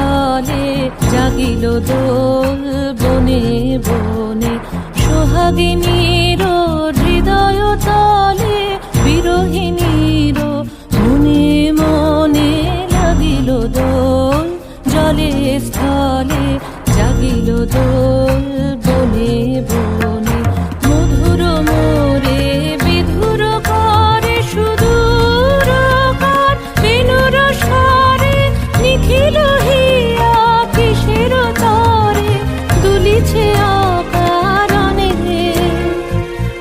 স্থলে জাগিল দোল বনে বনে। সোহাগিনীর হৃদয় তলে বিরহিণীর মনে মনে লাগিল দোল। জলে স্থলে জাগিল দোল বনে বনে। মধুর মোরে বিধুর করে সুদূর কার বেণুর স্বরে নিখিল হিয়া কিসের তরে দুলিছে অকারণে।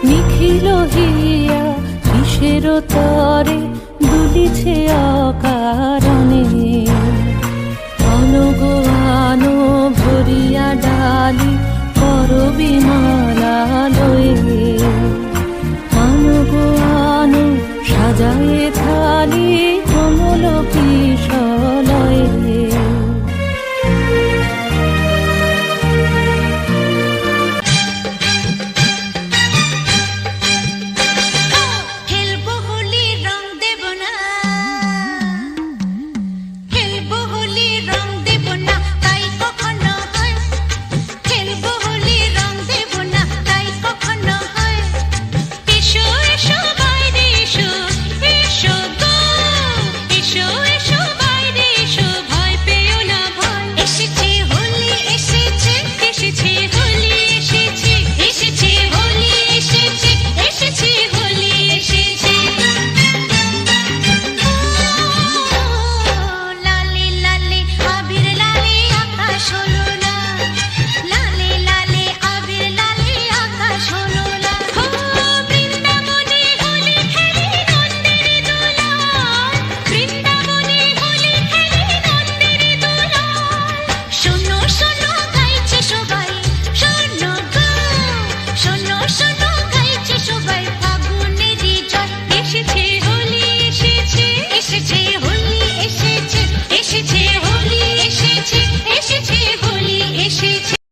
নিখিল হিয়া কিসের তরে দুলিছে অকারণে। অনুগোয়ানো ভরিয়া ডালি করবি মালা লয়ে। অনুগোয়ানো সাজায়ে থালি